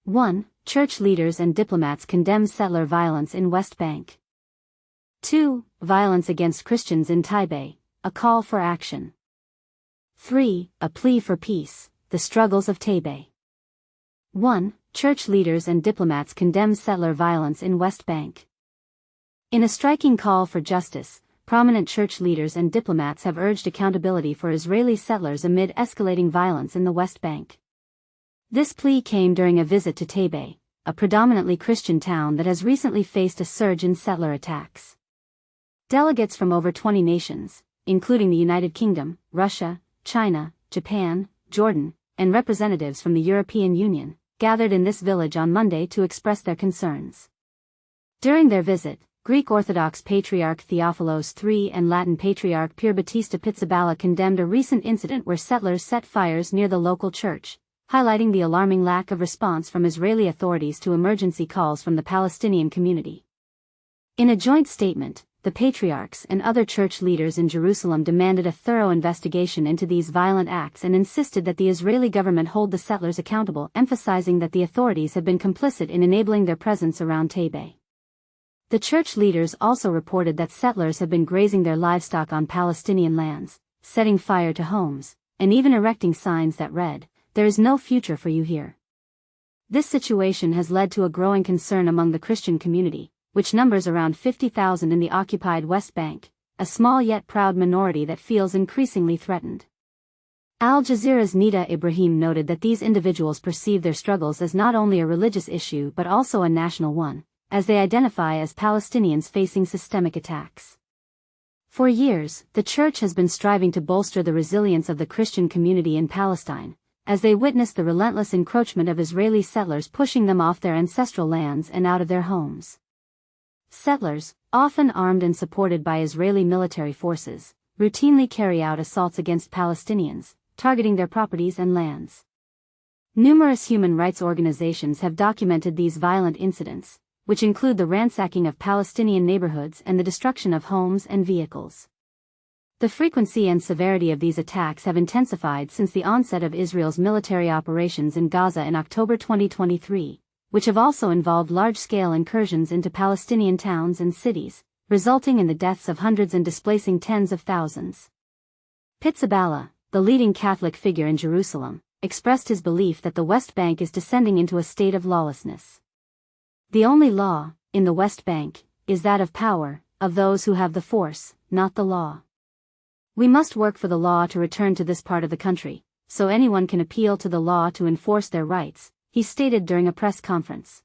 1. Church leaders and diplomats condemn settler violence in West Bank. 2. Violence against Christians in Taibeh, a call for action. 3. A plea for peace, the struggles of Taybeh. 1. Church leaders and diplomats condemn settler violence in West Bank. In a striking call for justice, prominent church leaders and diplomats have urged accountability for Israeli settlers amid escalating violence in the West Bank. This plea came during a visit to Taibeh, a predominantly Christian town that has recently faced a surge in settler attacks. Delegates from over 20 nations, including the United Kingdom, Russia, China, Japan, Jordan, and representatives from the European Union, gathered in this village on Monday to express their concerns. During their visit, Greek Orthodox Patriarch Theophilos III and Latin Patriarch Pier Battista Pizzaballa condemned a recent incident where settlers set fires near the local church, highlighting the alarming lack of response from Israeli authorities to emergency calls from the Palestinian community. In a joint statement, the patriarchs and other church leaders in Jerusalem demanded a thorough investigation into these violent acts and insisted that the Israeli government hold the settlers accountable, emphasizing that the authorities have been complicit in enabling their presence around Taybeh. The church leaders also reported that settlers have been grazing their livestock on Palestinian lands, setting fire to homes, and even erecting signs that read, "There is no future for you here." This situation has led to a growing concern among the Christian community, which numbers around 50,000 in the occupied West Bank, a small yet proud minority that feels increasingly threatened. Al Jazeera's Nida Ibrahim noted that these individuals perceive their struggles as not only a religious issue but also a national one, as they identify as Palestinians facing systemic attacks. For years, the Church has been striving to bolster the resilience of the Christian community in Palestine, as they witness the relentless encroachment of Israeli settlers pushing them off their ancestral lands and out of their homes. Settlers, often armed and supported by Israeli military forces, routinely carry out assaults against Palestinians, targeting their properties and lands. Numerous human rights organizations have documented these violent incidents, which include the ransacking of Palestinian neighborhoods and the destruction of homes and vehicles. The frequency and severity of these attacks have intensified since the onset of Israel's military operations in Gaza in October 2023, which have also involved large-scale incursions into Palestinian towns and cities, resulting in the deaths of hundreds and displacing tens of thousands. Pizzaballa, the leading Catholic figure in Jerusalem, expressed his belief that the West Bank is descending into a state of lawlessness. "The only law, in the West Bank, is that of power, of those who have the force, not the law. We must work for the law to return to this part of the country, so anyone can appeal to the law to enforce their rights," he stated during a press conference.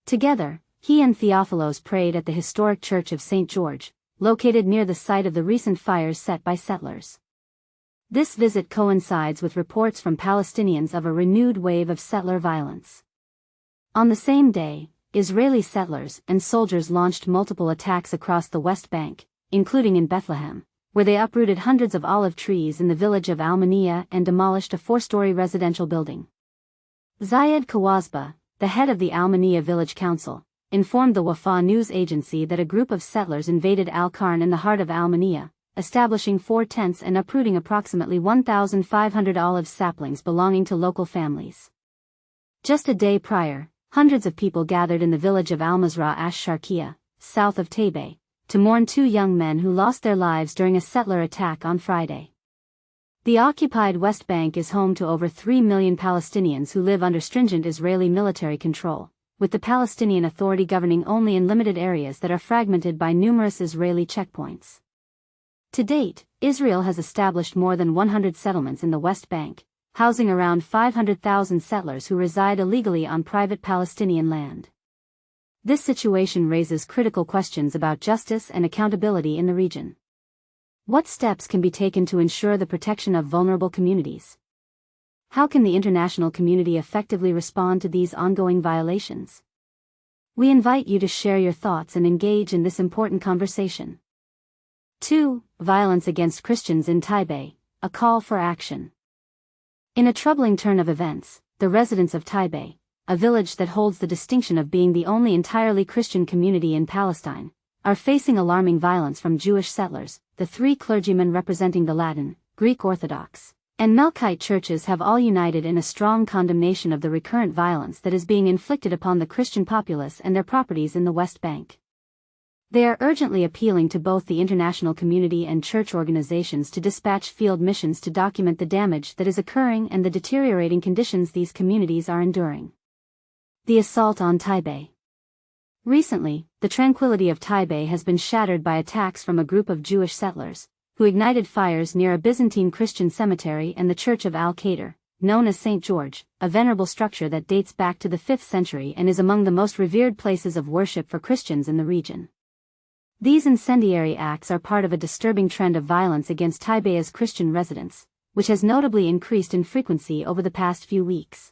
Together, he and Theophilos prayed at the historic Church of St. George, located near the site of the recent fires set by settlers. This visit coincides with reports from Palestinians of a renewed wave of settler violence. On the same day, Israeli settlers and soldiers launched multiple attacks across the West Bank, including in Bethlehem, where they uprooted hundreds of olive trees in the village of Al-Maniya and demolished a 4-story residential building. Zayed Kawazba, the head of the Al-Maniya Village Council, informed the Wafa news agency that a group of settlers invaded Al-Qarn in the heart of Al-Maniya, establishing 4 tents and uprooting approximately 1,500 olive saplings belonging to local families. Just a day prior, hundreds of people gathered in the village of Al-Mazra Ash-Sharkiya, south of Taybeh, to mourn 2 young men who lost their lives during a settler attack on Friday. The occupied West Bank is home to over 3 million Palestinians who live under stringent Israeli military control, with the Palestinian Authority governing only in limited areas that are fragmented by numerous Israeli checkpoints. To date, Israel has established more than 100 settlements in the West Bank, housing around 500,000 settlers who reside illegally on private Palestinian land. This situation raises critical questions about justice and accountability in the region. What steps can be taken to ensure the protection of vulnerable communities? How can the international community effectively respond to these ongoing violations? We invite you to share your thoughts and engage in this important conversation. 2. Violence against Christians in Taibeh, a call for action. In a troubling turn of events, the residents of Taibeh, a village that holds the distinction of being the only entirely Christian community in Palestine, are facing alarming violence from Jewish settlers, the 3 clergymen representing the Latin, Greek Orthodox, and Melkite churches have all united in a strong condemnation of the recurrent violence that is being inflicted upon the Christian populace and their properties in the West Bank. They are urgently appealing to both the international community and church organizations to dispatch field missions to document the damage that is occurring and the deteriorating conditions these communities are enduring. The assault on Taibeh. Recently, the tranquility of Taibeh has been shattered by attacks from a group of Jewish settlers, who ignited fires near a Byzantine Christian cemetery and the Church of Al-Qadr, known as St. George, a venerable structure that dates back to the 5th century and is among the most revered places of worship for Christians in the region. These incendiary acts are part of a disturbing trend of violence against Taibeh's Christian residents, which has notably increased in frequency over the past few weeks.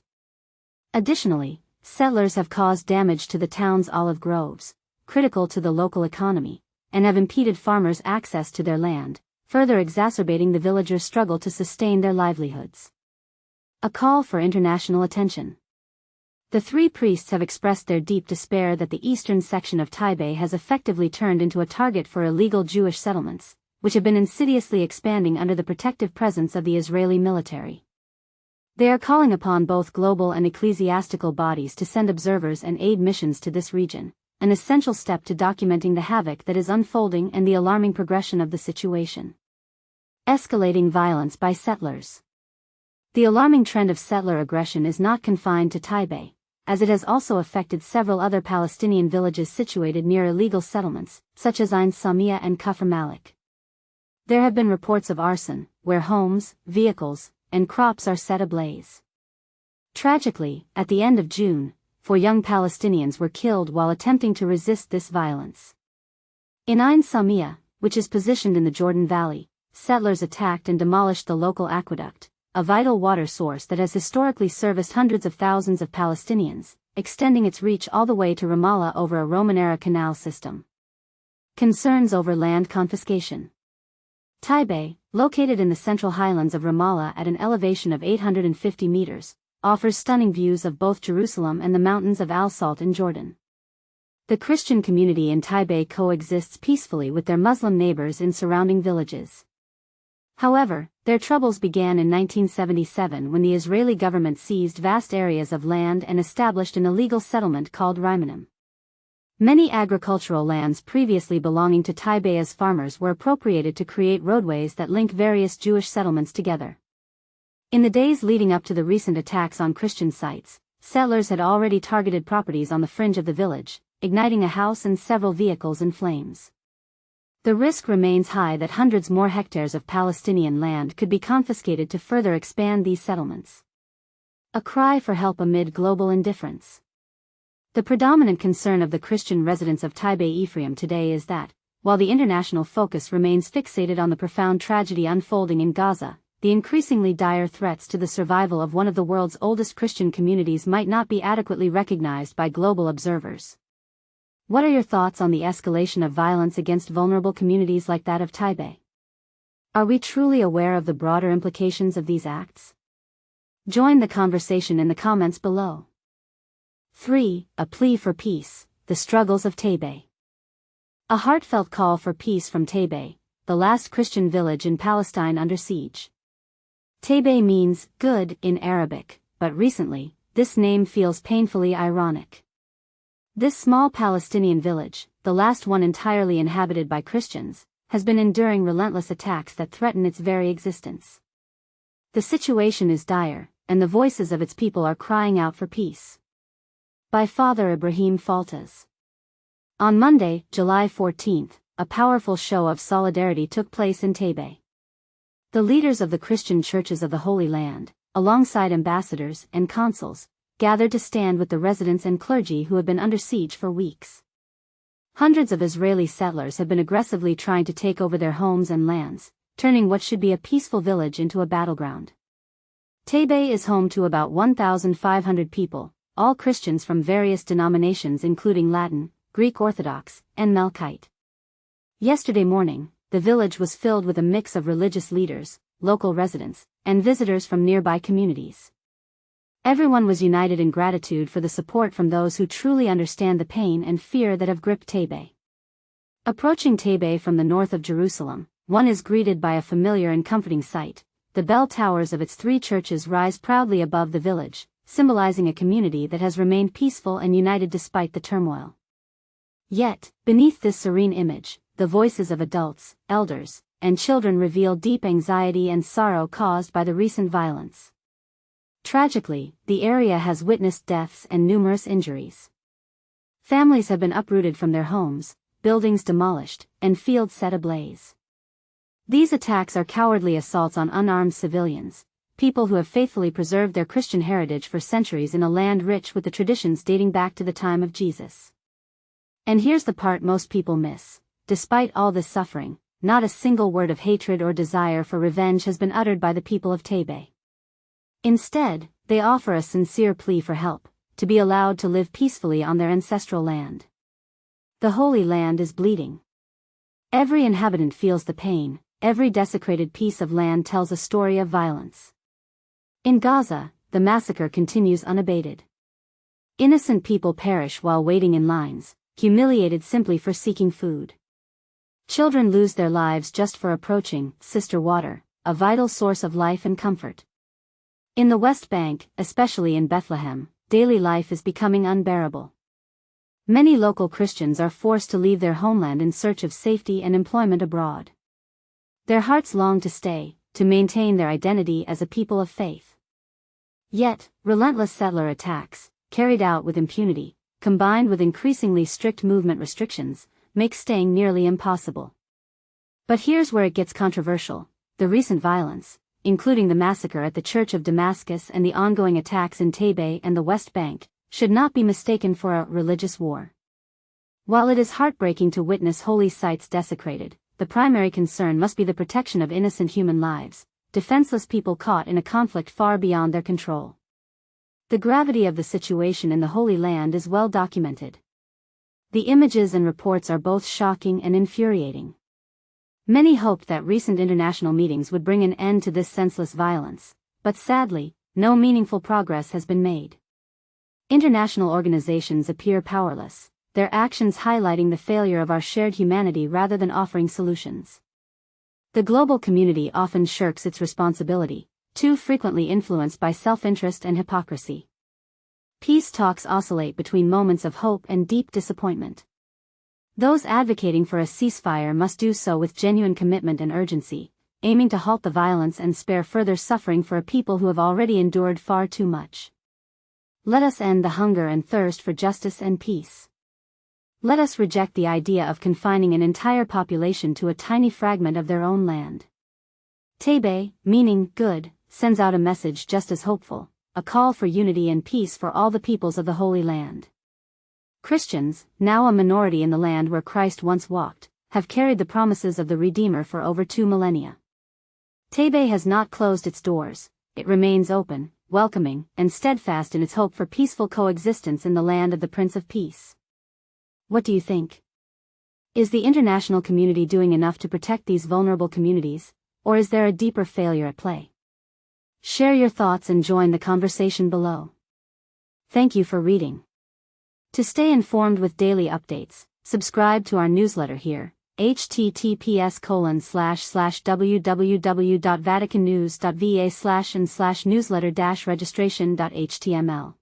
Additionally, settlers have caused damage to the town's olive groves, critical to the local economy, and have impeded farmers' access to their land, further exacerbating the villagers' struggle to sustain their livelihoods. A call for international attention. The three priests have expressed their deep despair that the eastern section of Taibeh has effectively turned into a target for illegal Jewish settlements, which have been insidiously expanding under the protective presence of the Israeli military. They are calling upon both global and ecclesiastical bodies to send observers and aid missions to this region, an essential step to documenting the havoc that is unfolding and the alarming progression of the situation. Escalating violence by settlers. The alarming trend of settler aggression is not confined to Taibeh, as it has also affected several other Palestinian villages situated near illegal settlements, such as Ain Samia and Kafr Malik. There have been reports of arson, where homes, vehicles, and crops are set ablaze. Tragically, at the end of June, 4 young Palestinians were killed while attempting to resist this violence. In Ain Samia, which is positioned in the Jordan Valley, settlers attacked and demolished the local aqueduct, a vital water source that has historically serviced hundreds of thousands of Palestinians, extending its reach all the way to Ramallah over a Roman-era canal system. Concerns over land confiscation. Taibeh, located in the central highlands of Ramallah at an elevation of 850 meters, offers stunning views of both Jerusalem and the mountains of Al-Salt in Jordan. The Christian community in Taibeh coexists peacefully with their Muslim neighbors in surrounding villages. However, their troubles began in 1977 when the Israeli government seized vast areas of land and established an illegal settlement called Rimanim. Many agricultural lands previously belonging to Taibeh's farmers were appropriated to create roadways that link various Jewish settlements together. In the days leading up to the recent attacks on Christian sites, settlers had already targeted properties on the fringe of the village, igniting a house and several vehicles in flames. The risk remains high that hundreds more hectares of Palestinian land could be confiscated to further expand these settlements. A cry for help amid global indifference. The predominant concern of the Christian residents of Taibeh Ephraim today is that, while the international focus remains fixated on the profound tragedy unfolding in Gaza, the increasingly dire threats to the survival of one of the world's oldest Christian communities might not be adequately recognized by global observers. What are your thoughts on the escalation of violence against vulnerable communities like that of Taibeh? Are we truly aware of the broader implications of these acts? Join the conversation in the comments below. 3. A plea for peace, the struggles of Taibeh. A heartfelt call for peace from Taibeh, the last Christian village in Palestine under siege. Taibeh means good in Arabic, but recently, this name feels painfully ironic. This small Palestinian village, the last one entirely inhabited by Christians, has been enduring relentless attacks that threaten its very existence. The situation is dire, and the voices of its people are crying out for peace. By Father Ibrahim Faltas. On Monday, July 14, a powerful show of solidarity took place in Taibeh. The leaders of the Christian churches of the Holy Land, alongside ambassadors and consuls, gathered to stand with the residents and clergy who have been under siege for weeks. Hundreds of Israeli settlers have been aggressively trying to take over their homes and lands, turning what should be a peaceful village into a battleground. Taibeh is home to about 1,500 people, all Christians from various denominations including Latin, Greek Orthodox, and Melkite. Yesterday morning, the village was filled with a mix of religious leaders, local residents, and visitors from nearby communities. Everyone was united in gratitude for the support from those who truly understand the pain and fear that have gripped Taibeh. Approaching Taibeh from the north of Jerusalem, one is greeted by a familiar and comforting sight, the the bell towers of its 3 churches rise proudly above the village, symbolizing a community that has remained peaceful and united despite the turmoil. Yet, beneath this serene image, the voices of adults, elders, and children reveal deep anxiety and sorrow caused by the recent violence. Tragically, the area has witnessed deaths and numerous injuries. Families have been uprooted from their homes, buildings demolished, and fields set ablaze. These attacks are cowardly assaults on unarmed civilians, people who have faithfully preserved their Christian heritage for centuries in a land rich with the traditions dating back to the time of Jesus. And here's the part most people miss. Despite all this suffering, not a single word of hatred or desire for revenge has been uttered by the people of Taibeh. Instead, they offer a sincere plea for help, to be allowed to live peacefully on their ancestral land. The Holy Land is bleeding. Every inhabitant feels the pain, every desecrated piece of land tells a story of violence. In Gaza, the massacre continues unabated. Innocent people perish while waiting in lines, humiliated simply for seeking food. Children lose their lives just for approaching sister water, a vital source of life and comfort. In the West Bank, especially in Bethlehem, daily life is becoming unbearable. Many local Christians are forced to leave their homeland in search of safety and employment abroad. Their hearts long to stay, to maintain their identity as a people of faith. Yet, relentless settler attacks, carried out with impunity, combined with increasingly strict movement restrictions, make staying nearly impossible. But here's where it gets controversial. The recent violence, including the massacre at the Church of Damascus and the ongoing attacks in Taybeh and the West Bank, should not be mistaken for a religious war. While it is heartbreaking to witness holy sites desecrated, the primary concern must be the protection of innocent human lives, defenseless people caught in a conflict far beyond their control. The gravity of the situation in the Holy Land is well documented. The images and reports are both shocking and infuriating. Many hoped that recent international meetings would bring an end to this senseless violence, but sadly, no meaningful progress has been made. International organizations appear powerless, their actions highlighting the failure of our shared humanity rather than offering solutions. The global community often shirks its responsibility, too frequently influenced by self-interest and hypocrisy. Peace talks oscillate between moments of hope and deep disappointment. Those advocating for a ceasefire must do so with genuine commitment and urgency, aiming to halt the violence and spare further suffering for a people who have already endured far too much. Let us end the hunger and thirst for justice and peace. Let us reject the idea of confining an entire population to a tiny fragment of their own land. Taybeh, meaning good, sends out a message just as hopeful, a call for unity and peace for all the peoples of the Holy Land. Christians, now a minority in the land where Christ once walked, have carried the promises of the Redeemer for over 2 millennia. Taybeh has not closed its doors, it remains open, welcoming, and steadfast in its hope for peaceful coexistence in the land of the Prince of Peace. What do you think? Is the international community doing enough to protect these vulnerable communities, or is there a deeper failure at play? Share your thoughts and join the conversation below. Thank you for reading. To stay informed with daily updates, subscribe to our newsletter here, https://www.vaticannews.va/and/newsletter-registration.html.